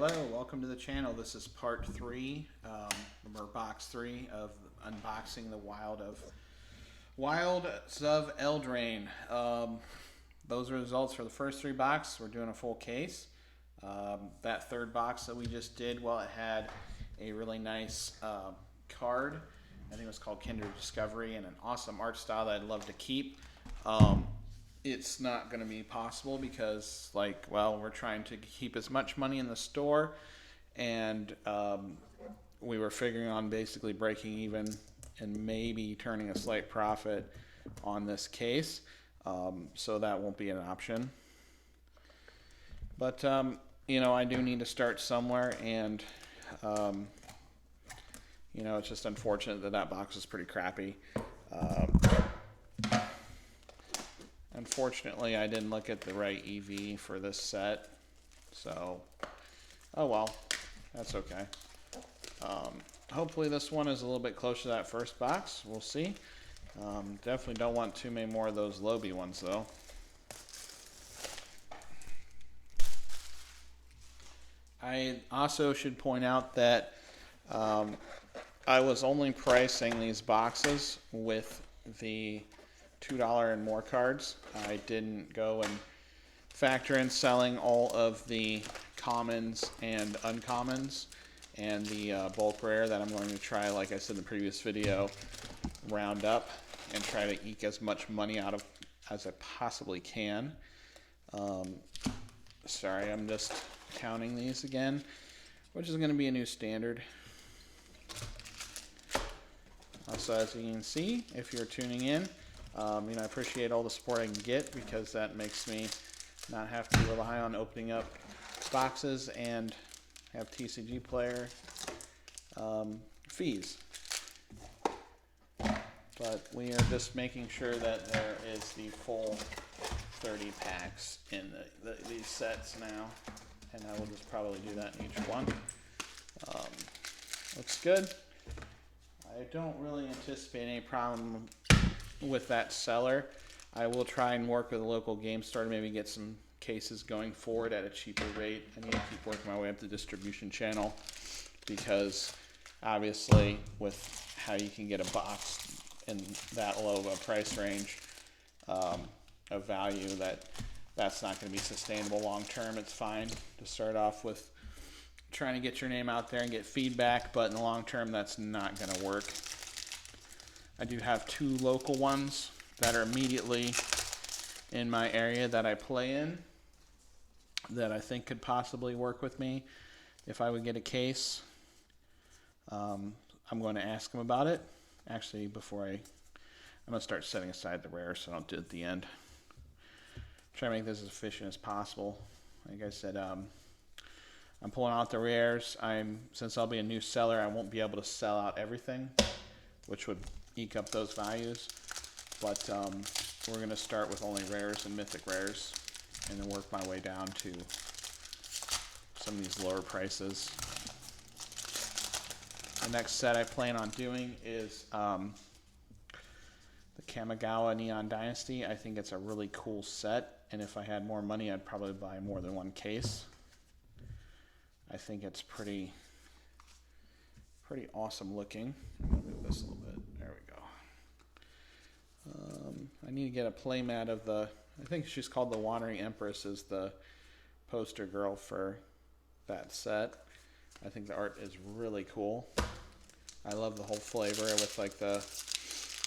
Hello, welcome to the channel. This is part 3, or box 3 of unboxing the Wilds of Eldraine. Those are results for the first 3 boxes. We're doing a full case. That third box that we just did, well, it had a really nice card. I think it was called Kindred Discovery, and an awesome art style that I'd love to keep. It's not going to be possible because, we're trying to keep as much money in the store, and we were figuring on basically breaking even and maybe turning a slight profit on this case, so that won't be an option. But, I do need to start somewhere, and, it's just unfortunate that box is pretty crappy. Unfortunately, I didn't look at the right EV for this set, so, oh well, that's okay. Hopefully this one is a little bit closer to that first box. We'll see. Definitely don't want too many more of those Lobby ones, though. I also should point out that I was only pricing these boxes with the $2 and more cards. I didn't go and factor in selling all of the commons and uncommons and the bulk rare that I'm going to try, like I said in the previous video, round up and try to eke as much money out of as I possibly can. Sorry, I'm just counting these again, which is going to be a new standard. Also, as you can see, if you're tuning in, I appreciate all the support I can get, because that makes me not have to rely on opening up boxes and have TCG player fees. But we are just making sure that there is the full 30 packs in these sets now, and I will just probably do that in each one. Looks good. I don't really anticipate any problem with that seller. I will try and work with a local game store to maybe get some cases going forward at a cheaper rate. I need to keep working my way up the distribution channel, because obviously with how you can get a box in that low of a price range of value, that's not going to be sustainable long term. It's fine to start off with trying to get your name out there and get feedback, but in the long term that's not going to work. I do have 2 local ones that are immediately in my area that I play in that I think could possibly work with me if I would get a case. I'm going to ask them about it. Actually, I'm going to start setting aside the rares so I don't do it at the end. Try to make this as efficient as possible. Like I said, I'm pulling out the rares. Since I'll be a new seller, I won't be able to sell out everything, which would eke up those values, but we're going to start with only rares and mythic rares, and then work my way down to some of these lower prices. The next set I plan on doing is the Kamigawa Neon Dynasty. I think it's a really cool set, and if I had more money, I'd probably buy more than one case. I think it's pretty awesome looking. I'm going to move this a little bit. There we go. I need to get a playmat of I think she's called the Wandering Empress, is the poster girl for that set. I think the art is really cool. I love the whole flavor with the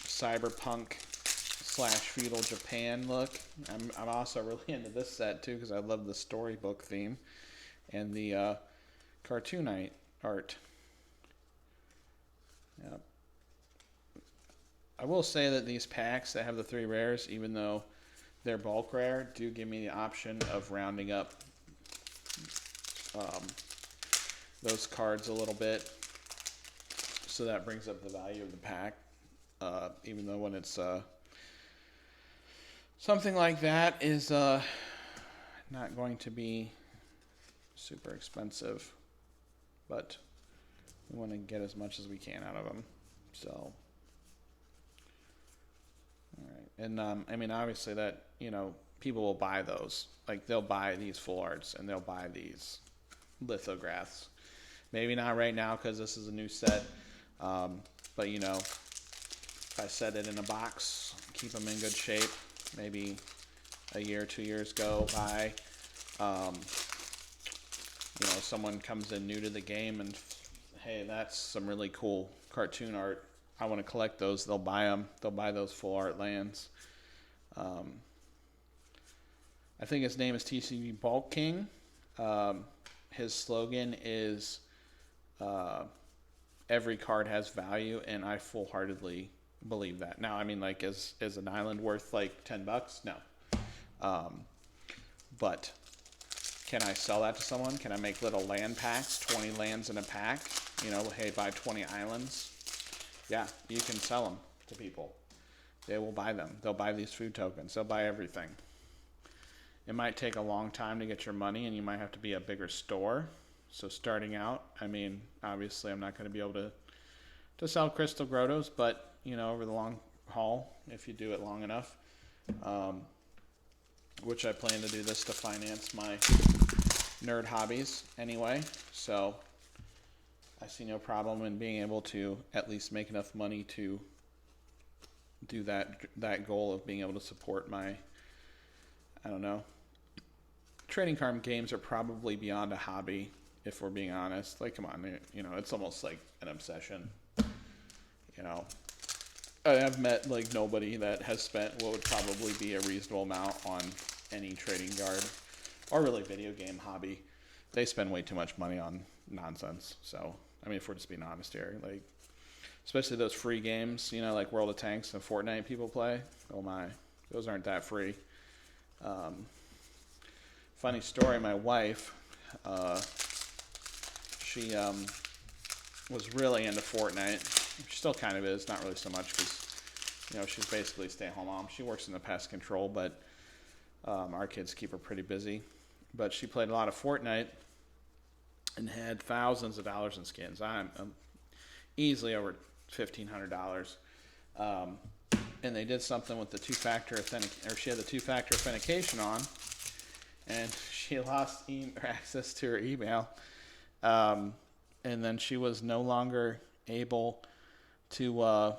cyberpunk / feudal Japan look. I'm also really into this set too, because I love the storybook theme and the cartoonite art. Yep. I will say that these packs that have the 3 rares, even though they're bulk rare, do give me the option of rounding up those cards a little bit, so that brings up the value of the pack, even though when it's something like that is not going to be super expensive, but we want to get as much as we can out of them. So, all right. And obviously that, people will buy those. Like, they'll buy these full arts, and they'll buy these lithographs. Maybe not right now because this is a new set. But, you know, if I set it in a box, keep them in good shape, maybe a year, 2 years go by, you know, someone comes in new to the game and, hey, that's some really cool cartoon art. I want to collect those. They'll buy them. They'll buy those full art lands. I think his name is TCG Bulk King. His slogan is every card has value, and I full-heartedly believe that. Now, I mean, like, is an island worth like $10? No. But can I sell that to someone? Can I make little land packs, 20 lands in a pack? You know, hey, buy 20 islands. Yeah, you can sell them to people. They will buy them. They'll buy these food tokens. They'll buy everything. It might take a long time to get your money, and you might have to be a bigger store. So starting out, I mean, obviously I'm not going to be able to sell crystal grottos, but, you know, over the long haul, if you do it long enough, which I plan to do this to finance my nerd hobbies anyway. So I see no problem in being able to at least make enough money to do that goal of being able to support my, I don't know. Trading card games are probably beyond a hobby, if we're being honest. Like, come on, you know, it's almost like an obsession. You know, I've met like nobody that has spent what would probably be a reasonable amount on any trading card or really video game hobby. They spend way too much money on nonsense. So, I mean, if we're just being honest here, like, especially those free games, you know, like World of Tanks and Fortnite people play. Oh my, those aren't that free. Funny story, my wife, she was really into Fortnite. She still kind of is, not really so much because, you know, she's basically a stay-at-home mom. She works in the pest control, but our kids keep her pretty busy. But she played a lot of Fortnite and had thousands of dollars in skins. I'm easily over $1,500. And they did something with the two-factor authentication, or she had the two-factor authentication on, and she lost access to her email. And then she was no longer able to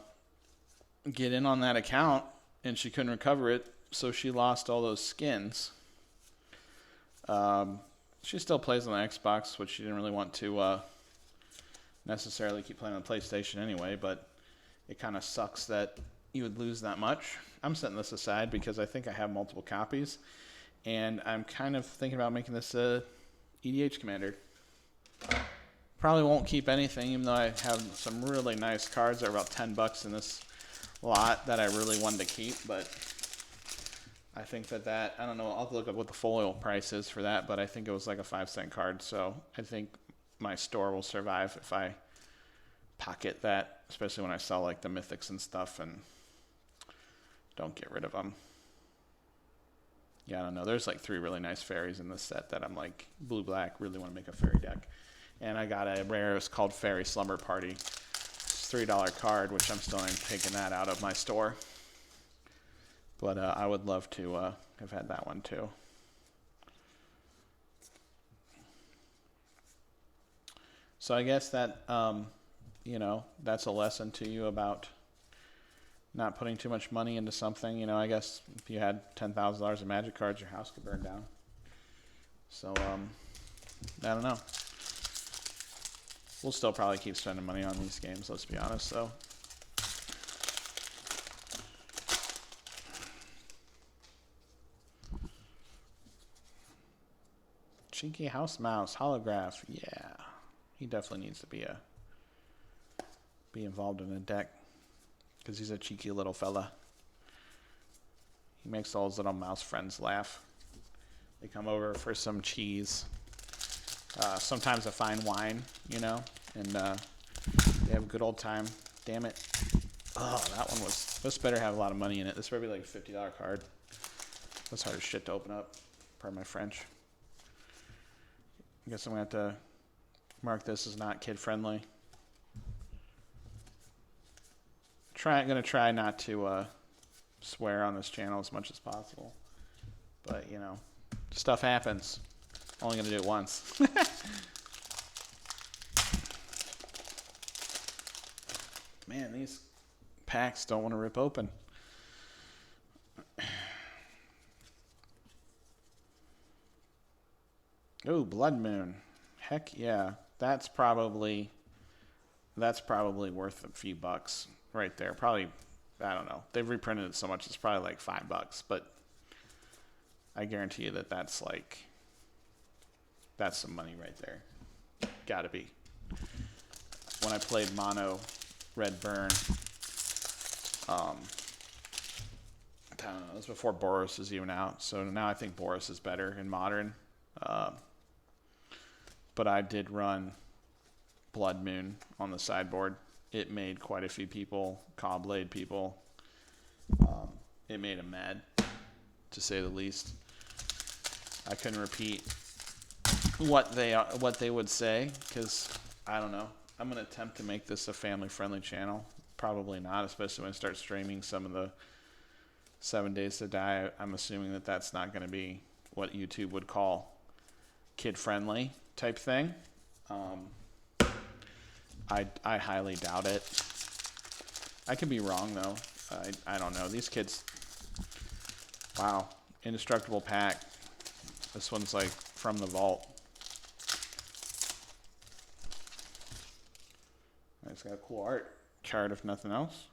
get in on that account, and she couldn't recover it, so she lost all those skins. She still plays on the Xbox, which she didn't really want to necessarily keep playing on the PlayStation anyway, but it kind of sucks that you would lose that much. I'm setting this aside because I think I have multiple copies, and I'm kind of thinking about making this a EDH commander. Probably won't keep anything, even though I have some really nice cards that are about $10 in this lot that I really wanted to keep, but I think that I don't know, I'll have to look up what the foil price is for that, but I think it was like a 5-cent card, so I think my store will survive if I pocket that, especially when I sell like the mythics and stuff and don't get rid of them. Yeah, I don't know. There's like 3 really nice fairies in this set that I'm like, blue-black, really want to make a fairy deck. And I got a rare, it's called Fairy Slumber Party. It's a $3 card, which I'm still taking that out of my store. But I would love to have had that one too. So I guess that, you know, that's a lesson to you about not putting too much money into something. You know, I guess if you had $10,000 of Magic cards, your house could burn down. So, I don't know. We'll still probably keep spending money on these games, let's be honest, though. Cheeky House Mouse, holograph, yeah. He definitely needs to be involved in a deck, because he's a cheeky little fella. He makes all his little mouse friends laugh. They come over for some cheese. Sometimes a fine wine, you know, and they have a good old time. Damn it. Oh, that one was, this better have a lot of money in it. This better be like a $50 card. That's hard as shit to open up, pardon my French. I guess I'm going to have to mark this as not kid-friendly. I'm going to try not to swear on this channel as much as possible. But, you know, stuff happens. Only going to do it once. Man, these packs don't want to rip open. Oh, Blood Moon. Heck yeah. That's probably worth a few bucks right there. Probably, I don't know. They've reprinted it so much it's probably like $5, but I guarantee you that's some money right there. Gotta be. When I played Mono Red Burn, I don't know, it was before Boros was even out, so now I think Boros is better in Modern. But I did run Blood Moon on the sideboard. It made quite a few people, Cobblade people. It made them mad, to say the least. I couldn't repeat what they would say because I don't know. I'm gonna attempt to make this a family-friendly channel. Probably not, especially when I start streaming some of the 7 Days to Die. I'm assuming that's not going to be what YouTube would call kid-friendly type thing. I highly doubt it. I could be wrong though. I don't know. These kids. Wow, indestructible pack. This one's like from the vault. It's got a cool art card if nothing else.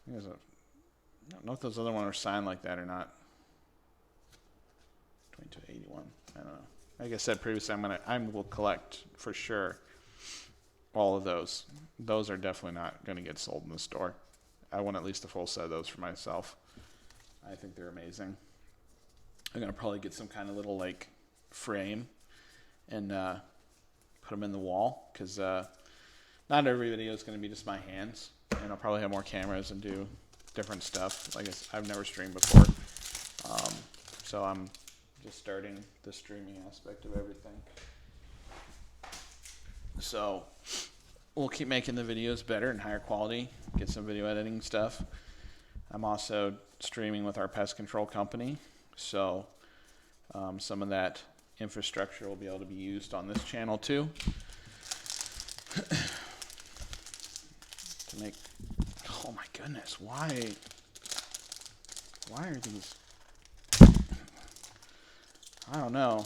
I don't know if those other ones are signed like that or not. 2281. I don't know. Like I said previously, I will collect for sure all of those. Those are definitely not going to get sold in the store. I want at least a full set of those for myself. I think they're amazing. I'm going to probably get some kind of little like frame and put them in the wall because not every video is going to be just my hands. And I'll probably have more cameras and do different stuff. Like I've never streamed before. So I'm just starting the streaming aspect of everything. So we'll keep making the videos better and higher quality, get some video editing stuff. I'm also streaming with our pest control company. So some of that infrastructure will be able to be used on this channel too. To make, oh my goodness, why are these, I don't know,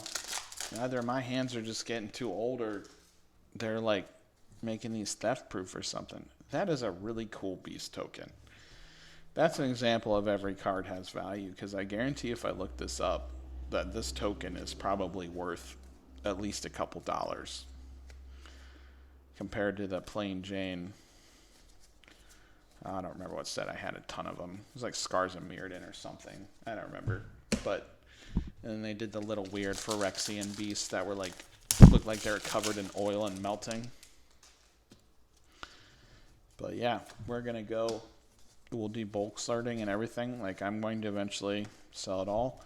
either my hands are just getting too old or they're like making these theft proof or something. That is a really cool beast token. That's an example of every card has value because I guarantee if I look this up that this token is probably worth at least a couple dollars compared to the plain Jane. I don't remember what set I had a ton of them. It was like Scars of Mirrodin or something. I don't remember. But and then they did the little weird Phyrexian beasts that were like looked like they were covered in oil and melting. But yeah, we're gonna go. We'll do bulk sorting and everything. Like I'm going to eventually sell it all.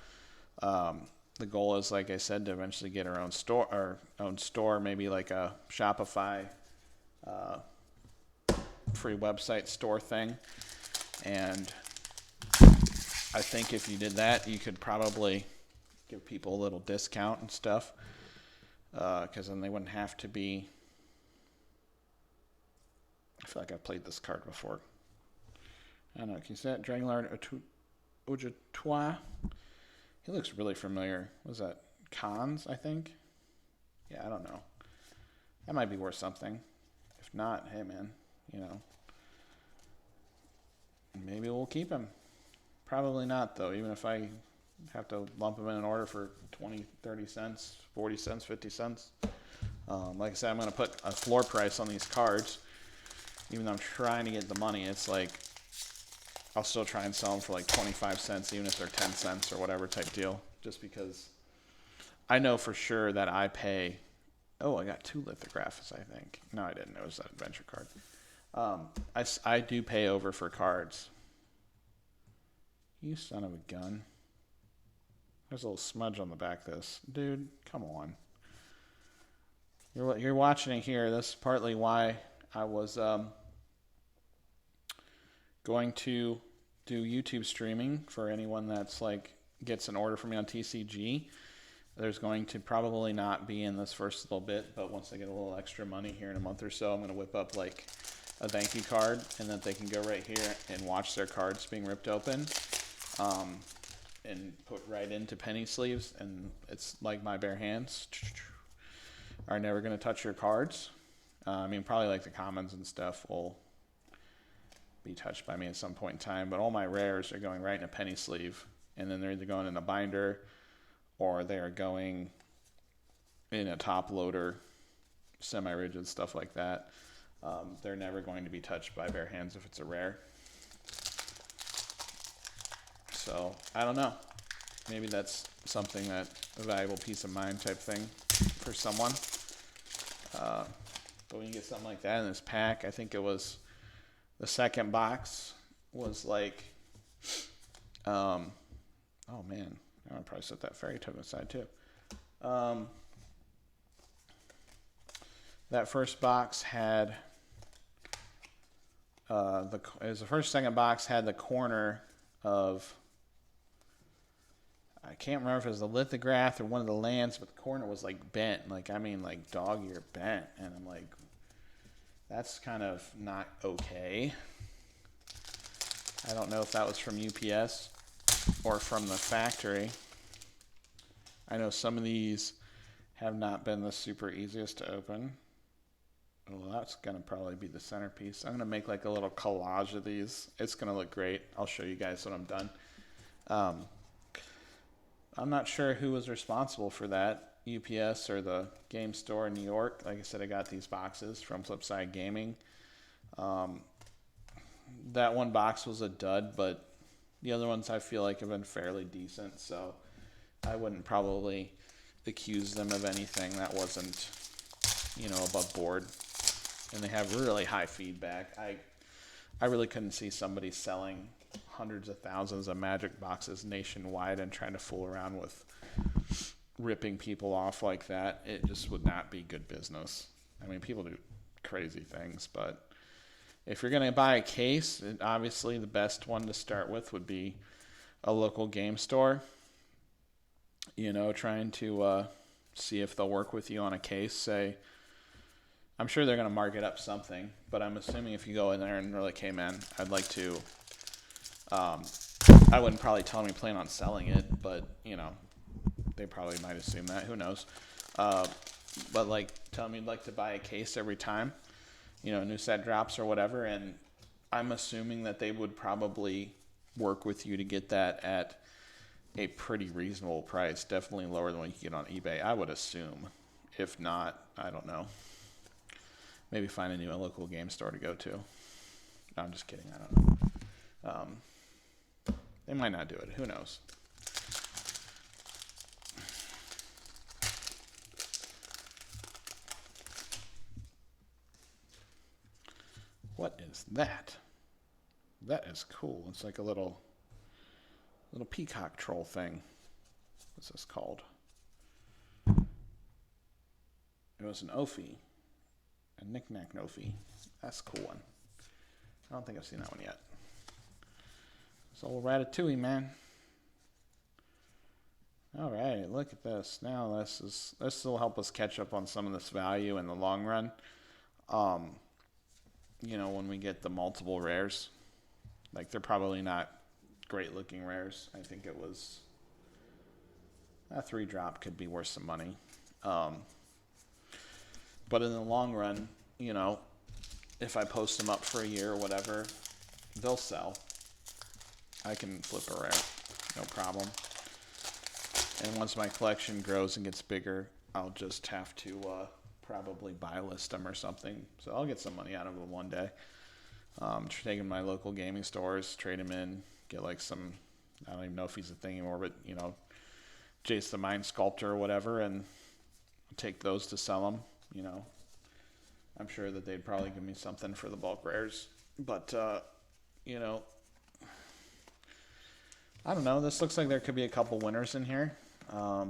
The goal is, like I said, to eventually get our own store, maybe like a Shopify free website store thing. And I think if you did that, you could probably give people a little discount and stuff, because then they wouldn't have to be. I feel like I've played this card before. I don't know. Can you see that? Dragonlord Ojatois. He looks really familiar. Was that Khans, I think? Yeah, I don't know. That might be worth something. If not, hey man, you know. Maybe we'll keep him. Probably not though, even if I have to lump him in an order for 20, 30 cents, 40 cents, 50 cents. Like I said, I'm going to put a floor price on these cards. Even though I'm trying to get the money, it's like I'll still try and sell them for like 25 cents, even if they're 10 cents or whatever type deal. Just because I know for sure that I pay. Oh, I got 2 lithographs, I think. No, I didn't. It was that adventure card. I do pay over for cards. You son of a gun. There's a little smudge on the back of this. Dude, come on. You're watching it here. That's partly why I was going to do YouTube streaming for anyone that's like gets an order from me on TCG. There's going to probably not be in this first little bit, but once I get a little extra money here in a month or so, I'm going to whip up like a thank you card, and that they can go right here and watch their cards being ripped open, and put right into penny sleeves. And it's like my bare hands are never going to touch your cards. I mean, probably like the commons and stuff will be touched by me at some point in time, but all my rares are going right in a penny sleeve, and then they're either going in a binder or they're going in a top loader, semi-rigid, stuff like that. They're never going to be touched by bare hands if it's a rare. So I don't know, maybe that's something that a valuable peace of mind type thing for someone. But when you get something like that in this pack, I think it was the second box was like, oh man, I would probably set that fairy token aside too. That first box had the second box had the corner of, I can't remember if it was the lithograph or one of the lands, but the corner was like bent, like I mean like dog ear bent, and I'm like, that's kind of not okay. I don't know if that was from UPS or from the factory. I know some of these have not been the super easiest to open. Well, that's going to probably be the centerpiece. I'm going to make like a little collage of these. It's going to look great. I'll show you guys when I'm done. I'm not sure who was responsible for that, UPS or the game store in New York. Like I said, I got these boxes from Flipside Gaming. That one box was a dud, but the other ones I feel like have been fairly decent, so I wouldn't probably accuse them of anything that wasn't, above board. And they have really high feedback. I really couldn't see somebody selling hundreds of thousands of Magic boxes nationwide and trying to fool around with ripping people off like that. It just would not be good business. I mean, people do crazy things, but if you're going to buy a case, obviously the best one to start with would be a local game store. Trying to see if they'll work with you on a case. Say, I'm sure they're going to mark it up something, but I'm assuming if you go in there and they're like, hey man, I'd like to, I wouldn't probably tell them you plan on selling it, but they probably might assume that, who knows. But like, tell them you'd like to buy a case every time, a new set drops or whatever, and I'm assuming that they would probably work with you to get that at a pretty reasonable price, definitely lower than what you can get on eBay, I would assume. If not, I don't know. Maybe find a new local game store to go to. No, I'm just kidding. I don't know. They might not do it. Who knows? What is that? That is cool. It's like a little peacock troll thing. What's this called? It was an Ophi. A Knick-Knack Nofi. That's a cool one. I don't think I've seen that one yet. It's old Ratatouille, man. Alright, look at this. Now this will help us catch up on some of this value in the long run. When we get the multiple rares. Like, they're probably not great looking rares. I think it was a 3-drop could be worth some money. But in the long run, if I post them up for a year or whatever, they'll sell. I can flip a rare, no problem. And once my collection grows and gets bigger, I'll just have to probably buy list them or something. So I'll get some money out of them one day. Take them to my local gaming stores, trade them in, get like some, I don't even know if he's a thing anymore, but Jace the Mind Sculptor or whatever, and take those to sell them. I'm sure that they'd probably give me something for the bulk rares, but I don't know. This looks like there could be a couple winners in here. I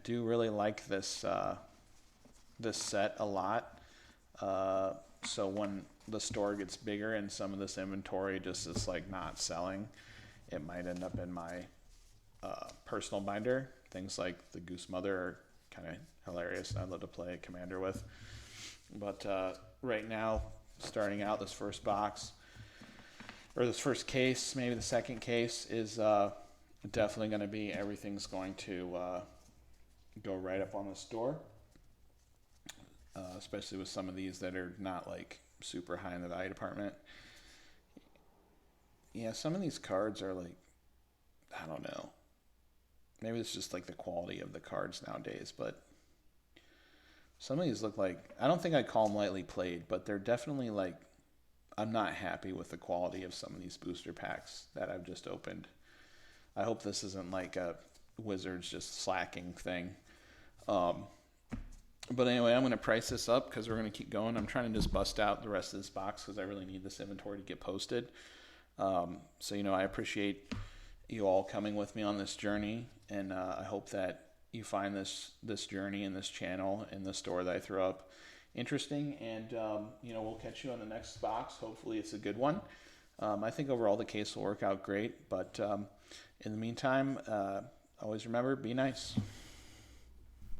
do really like this this set a lot. So when the store gets bigger and some of this inventory just is like not selling, it might end up in my personal binder. Things like the Goose Mother are kind of hilarious. I'd love to play Commander with. But right now, starting out this first box, or this first case, maybe the second case, is definitely going to be, everything's going to go right up on this door. Especially with some of these that are not like super high in the value department. Yeah, some of these cards are like, I don't know. Maybe it's just like the quality of the cards nowadays, but some of these look like, I don't think I'd call them lightly played, but they're definitely like, I'm not happy with the quality of some of these booster packs that I've just opened. I hope this isn't like a Wizards just slacking thing. But anyway, I'm going to price this up because we're going to keep going. I'm trying to just bust out the rest of this box because I really need this inventory to get posted. So, I appreciate you all coming with me on this journey, and I hope that you find this journey and this channel and the store that I throw up interesting. And, we'll catch you on the next box. Hopefully it's a good one. I think overall the case will work out great. But in the meantime, always remember, be nice.